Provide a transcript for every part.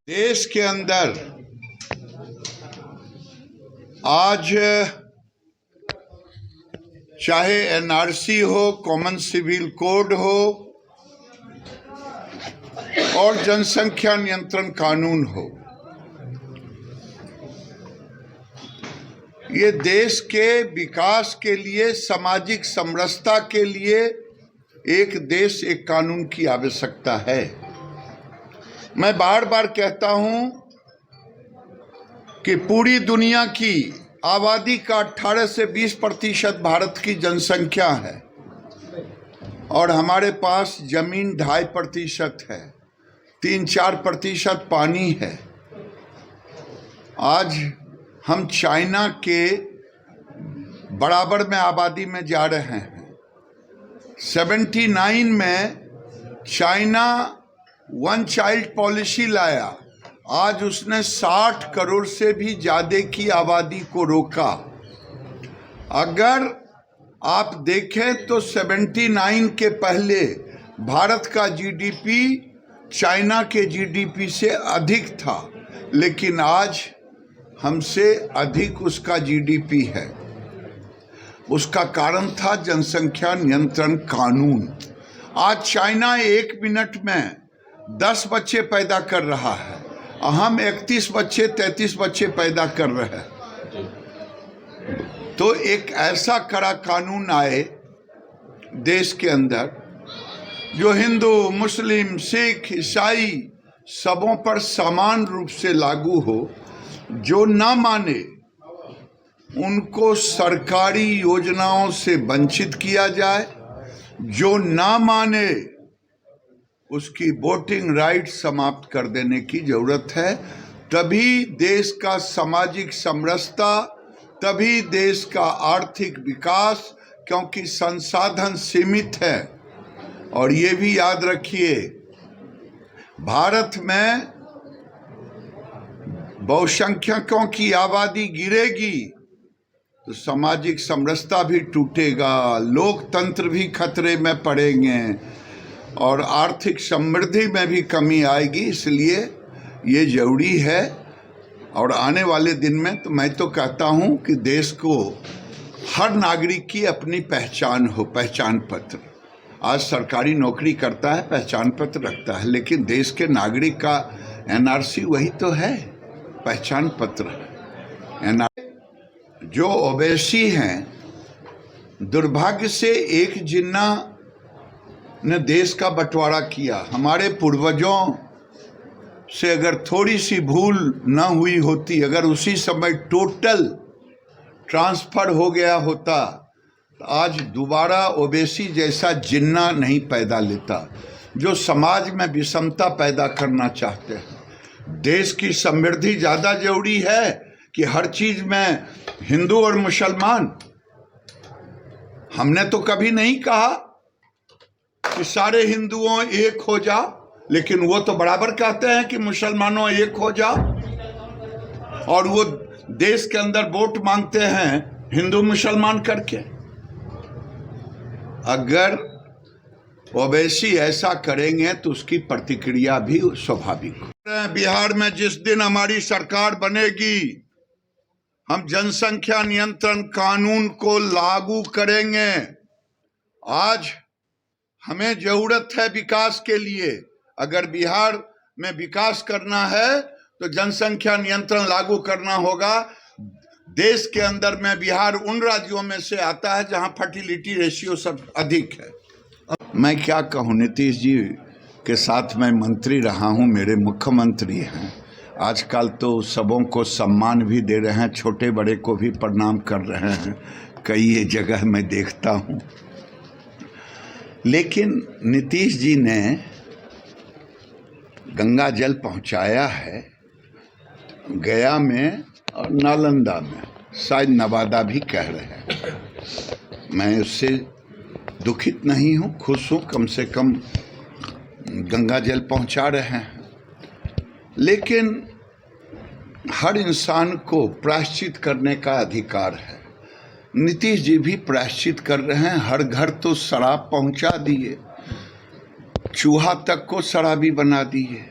देश के अंदर आज चाहे एनआरसी हो, कॉमन सिविल कोड हो और जनसंख्या नियंत्रण कानून हो, ये देश के विकास के लिए, सामाजिक समरसता के लिए एक देश एक कानून की आवश्यकता है। मैं बार बार कहता हूं कि पूरी दुनिया की आबादी का 18 से 20% भारत की जनसंख्या है और हमारे पास जमीन 2.5% है, 3-4% पानी है। आज हम चाइना के बराबर में आबादी में जा रहे हैं। 79 में चाइना वन चाइल्ड पॉलिसी लाया, आज उसने 60 करोड़ से भी ज़्यादा की आबादी को रोका। अगर आप देखें तो 79 के पहले भारत का जीडीपी चाइना के जीडीपी से अधिक था, लेकिन आज हमसे अधिक उसका जीडीपी है। उसका कारण था जनसंख्या नियंत्रण कानून। आज चाइना 1 मिनट में 10 बच्चे पैदा कर रहा है, हम 31 बच्चे 33 बच्चे पैदा कर रहे हैं। तो एक ऐसा कड़ा कानून आए देश के अंदर जो हिंदू, मुस्लिम, सिख, ईसाई सबों पर समान रूप से लागू हो। जो ना माने उनको सरकारी योजनाओं से वंचित किया जाए, जो ना माने उसकी वोटिंग राइट समाप्त कर देने की जरूरत है। तभी देश का सामाजिक समरसता, तभी देश का आर्थिक विकास, क्योंकि संसाधन सीमित है। और ये भी याद रखिए, भारत में बहुसंख्यकों की आबादी गिरेगी तो सामाजिक समरसता भी टूटेगा, लोकतंत्र भी खतरे में पड़ेंगे और आर्थिक समृद्धि में भी कमी आएगी। इसलिए ये जरूरी है। और आने वाले दिन में तो मैं तो कहता हूँ कि देश को हर नागरिक की अपनी पहचान हो, पहचान पत्र। आज सरकारी नौकरी करता है, पहचान पत्र रखता है, लेकिन देश के नागरिक का एनआरसी वही तो है, पहचान पत्र। जो ओवैसी हैं, दुर्भाग्य से एक जिन्ना ने देश का बंटवारा किया। हमारे पूर्वजों से अगर थोड़ी सी भूल न हुई होती, अगर उसी समय टोटल ट्रांसफर हो गया होता तो आज दोबारा ओवैसी जैसा जिन्ना नहीं पैदा लेता, जो समाज में विषमता पैदा करना चाहते हैं। देश की समृद्धि ज़्यादा जरूरी है कि हर चीज़ में हिंदू और मुसलमान। हमने तो कभी नहीं कहा कि सारे हिंदुओं एक हो जाओ, लेकिन वो तो बराबर कहते हैं कि मुसलमानों एक हो जाओ। और वो देश के अंदर वोट मांगते हैं हिंदू मुसलमान करके। अगर ओवैसी ऐसा करेंगे तो उसकी प्रतिक्रिया भी स्वाभाविक हो। बिहार में जिस दिन हमारी सरकार बनेगी, हम जनसंख्या नियंत्रण कानून को लागू करेंगे। आज हमें जरूरत है विकास के लिए। अगर बिहार में विकास करना है तो जनसंख्या नियंत्रण लागू करना होगा। देश के अंदर में बिहार उन राज्यों में से आता है जहां फर्टिलिटी रेशियो सब अधिक है। मैं क्या कहूं, नीतीश जी के साथ मैं मंत्री रहा हूं, मेरे मुख्यमंत्री हैं। आजकल तो सबों को सम्मान भी दे रहे हैं, छोटे बड़े को भी प्रणाम कर रहे हैं, कई जगह मैं देखता हूं। लेकिन नीतीश जी ने गंगा जल पहुंचाया है गया में और नालंदा में, शायद नवादा भी कह रहे हैं। मैं उससे दुखित नहीं हूँ, खुश हूँ, कम से कम गंगा जल पहुंचा रहे हैं। लेकिन हर इंसान को प्रायश्चित करने का अधिकार है। नीतीश जी भी प्रायश्चित कर रहे हैं। हर घर तो शराब पहुंचा दिए, चूहा तक को शराबी बना दिए,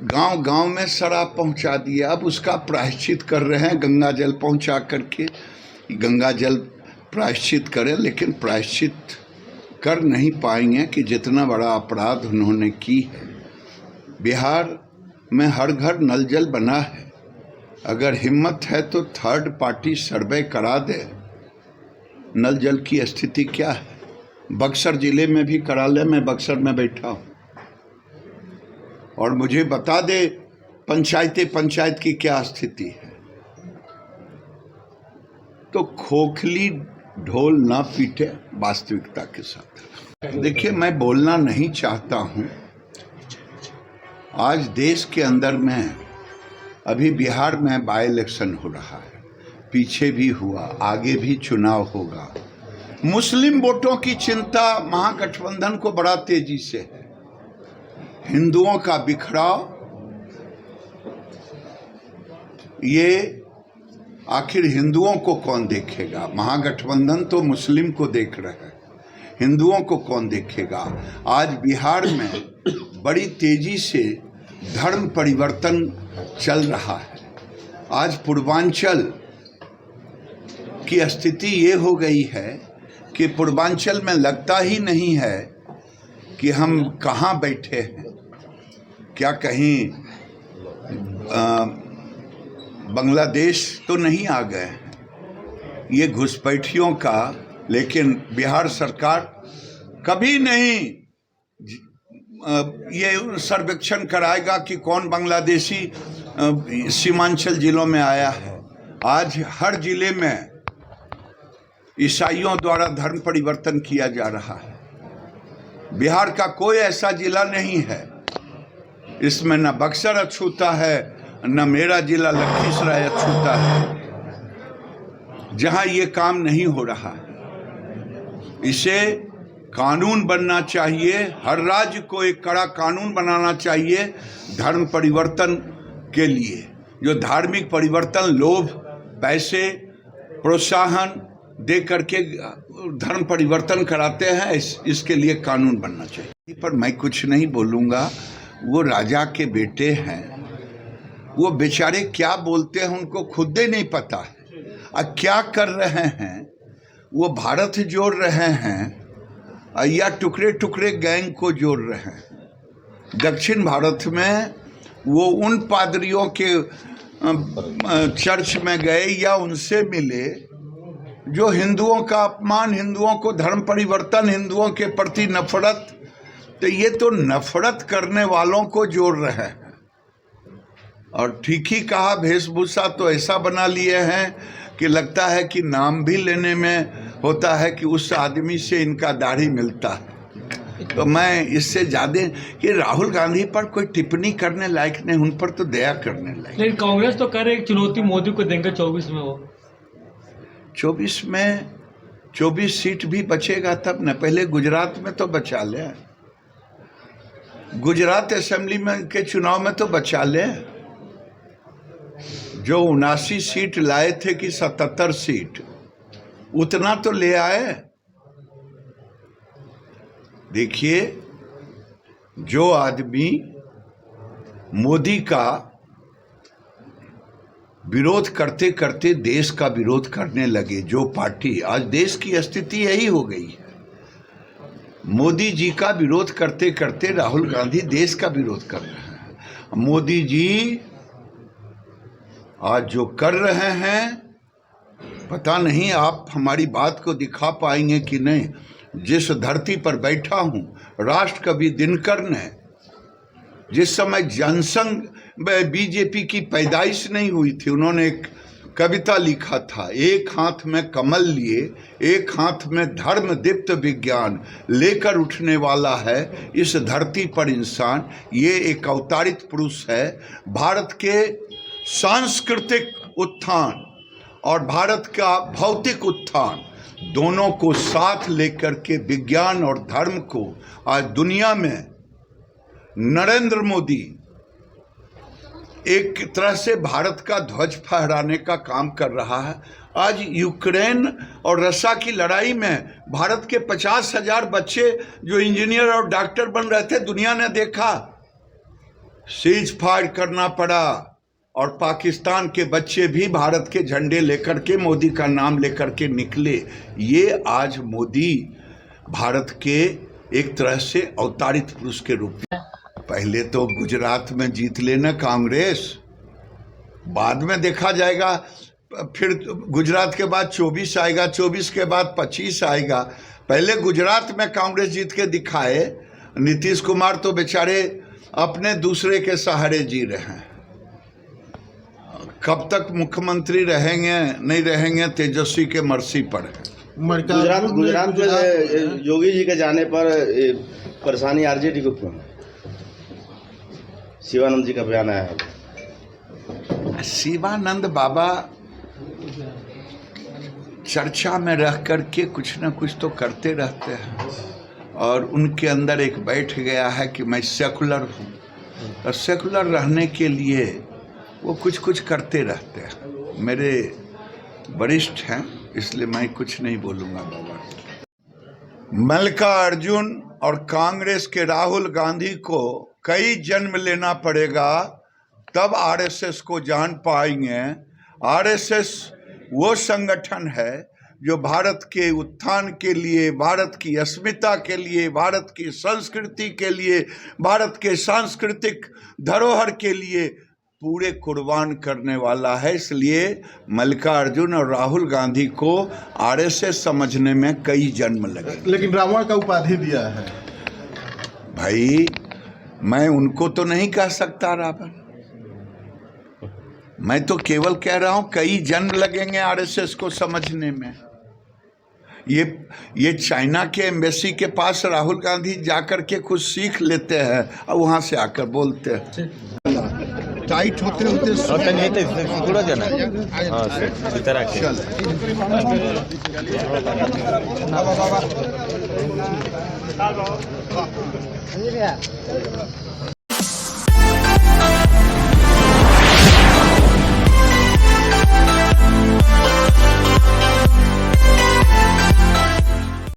गांव गांव में शराब पहुंचा दिए। अब उसका प्रायश्चित कर रहे हैं गंगा जल पहुंचा करके। गंगा जल प्रायश्चित करें, लेकिन प्रायश्चित कर नहीं पाएंगे कि जितना बड़ा अपराध उन्होंने की है। बिहार में हर घर नल जल बना है। अगर हिम्मत है तो थर्ड पार्टी सर्वे करा दे नल जल की स्थिति क्या है। बक्सर जिले में भी करा ले, मैं बक्सर में बैठा हूँ, और मुझे बता दे पंचायत की क्या स्थिति है। तो खोखली ढोल ना पीटे वास्तविकता के साथ। देखिए, मैं बोलना नहीं चाहता हूँ। आज देश के अंदर में अभी बिहार में बाई इलेक्शन हो रहा है, पीछे भी हुआ, आगे भी चुनाव होगा। मुस्लिम वोटों की चिंता महागठबंधन को बड़ा तेजी से है। हिंदुओं का बिखराव, ये आखिर हिंदुओं को कौन देखेगा। महागठबंधन तो मुस्लिम को देख रहे हैं, हिंदुओं को कौन देखेगा। आज बिहार में बड़ी तेजी से धर्म परिवर्तन चल रहा है। आज पूर्वांचल की स्थिति ये हो गई है कि पूर्वांचल में लगता ही नहीं है कि हम कहाँ बैठे हैं। क्या कहीं बांग्लादेश तो नहीं आ गए हैं ये घुसपैठियों का। लेकिन बिहार सरकार कभी नहीं ये सर्वेक्षण कराएगा कि कौन बांग्लादेशी सीमांचल जिलों में आया है। आज हर जिले में ईसाइयों द्वारा धर्म परिवर्तन किया जा रहा है। बिहार का कोई ऐसा जिला नहीं है, इसमें न बक्सर अछूता है, न मेरा जिला लखीसराय अछूता है, जहां ये काम नहीं हो रहा है। इसे कानून बनना चाहिए। हर राज्य को एक कड़ा कानून बनाना चाहिए धर्म परिवर्तन के लिए। जो धार्मिक परिवर्तन लोभ, पैसे, प्रोत्साहन दे करके धर्म परिवर्तन कराते हैं, इसके लिए कानून बनना चाहिए। पर मैं कुछ नहीं बोलूँगा। वो राजा के बेटे हैं, वो बेचारे क्या बोलते हैं उनको खुद ही नहीं पता है। और क्या कर रहे हैं, वो भारत जोड़ रहे हैं या टुकड़े टुकड़े गैंग को जोड़ रहे हैं। दक्षिण भारत में वो उन पादरियों के चर्च में गए या उनसे मिले जो हिंदुओं का अपमान, हिंदुओं को धर्म परिवर्तन, हिंदुओं के प्रति नफरत। तो ये तो नफरत करने वालों को जोड़ रहे हैं। और ठीक ही कहा, वेशभूषा तो ऐसा बना लिए हैं कि लगता है कि नाम भी लेने में होता है कि उस आदमी से इनका दाढ़ी मिलता है। तो मैं इससे ज़्यादा कि राहुल गांधी पर कोई टिप्पणी करने लायक नहीं, उन पर तो दया करने लायक। लेकिन कांग्रेस तो कह रही है चुनौती मोदी को देंगे 24 में। वो 24 में 24 सीट भी बचेगा तब न। पहले गुजरात में तो बचा ले, गुजरात असेंबली में के चुनाव में तो बचा ले। जो 79 सीट लाए थे कि 77 सीट, उतना तो ले आए। देखिए, जो आदमी मोदी का विरोध करते करते देश का विरोध करने लगे, जो पार्टी, आज देश की स्थिति यही हो गई है। मोदी जी का विरोध करते करते राहुल गांधी देश का विरोध कर रहे हैं। मोदी जी आज जो कर रहे हैं, पता नहीं आप हमारी बात को दिखा पाएंगे कि नहीं। जिस धरती पर बैठा हूँ, राष्ट्रकवि दिनकर ने, जिस समय जनसंघ बीजेपी की पैदाइश नहीं हुई थी, उन्होंने एक कविता लिखा था, एक हाथ में कमल लिए एक हाथ में धर्म दीप्त विज्ञान, लेकर उठने वाला है इस धरती पर इंसान। ये एक अवतारित पुरुष है। भारत के सांस्कृतिक उत्थान और भारत का भौतिक उत्थान दोनों को साथ लेकर के विज्ञान और धर्म को आज दुनिया में नरेंद्र मोदी एक तरह से भारत का ध्वज फहराने का काम कर रहा है। आज यूक्रेन और रशिया की लड़ाई में भारत के 50,000 बच्चे जो इंजीनियर और डॉक्टर बन रहे थे, दुनिया ने देखा, सीज फायर करना पड़ा और पाकिस्तान के बच्चे भी भारत के झंडे लेकर के, मोदी का नाम लेकर के निकले। ये आज मोदी भारत के एक तरह से अवतारित पुरुष के रूप में। पहले तो गुजरात में जीत लेना कांग्रेस, बाद में देखा जाएगा। फिर गुजरात के बाद 24 आएगा, 24 के बाद 25 आएगा। पहले गुजरात में कांग्रेस जीत के दिखाए। नीतीश कुमार तो बेचारे अपने दूसरे के सहारे जी रहे हैं। कब तक मुख्यमंत्री रहेंगे नहीं रहेंगे, तेजस्वी के मर्जी पर है। गुजरात में योगी जी के जाने पर परेशानी आरजेडी को क्यों है? शिवानंद जी का बयान आया है। शिवानंद बाबा चर्चा में रह करके कुछ न कुछ तो करते रहते हैं और उनके अंदर एक बैठ गया है कि मैं सेकुलर हूँ, और सेकुलर रहने के लिए वो कुछ कुछ करते रहते हैं। मेरे वरिष्ठ हैं, इसलिए मैं कुछ नहीं बोलूँगा बाबा। मल्लिकार्जुन और कांग्रेस के राहुल गांधी को कई जन्म लेना पड़ेगा, तब आरएसएस को जान पाएंगे। आरएसएस वो संगठन है जो भारत के उत्थान के लिए, भारत की अस्मिता के लिए, भारत की संस्कृति के लिए, भारत के सांस्कृतिक धरोहर के लिए पूरे कुर्बान करने वाला है। इसलिए मल्लिकार्जुन और राहुल गांधी को आरएसएस समझने में कई जन्म लगे। लेकिन रावण का उपाधि दिया है। भाई मैं उनको तो नहीं कह सकता रावण, मैं तो केवल कह रहा हूं कई जन्म लगेंगे आरएसएस को समझने में। ये चाइना के एम्बेसी के पास राहुल गांधी जाकर के कुछ सीख लेते हैं और वहां से आकर बोलते हैं। टाइट होते होते थोड़ा जाना चल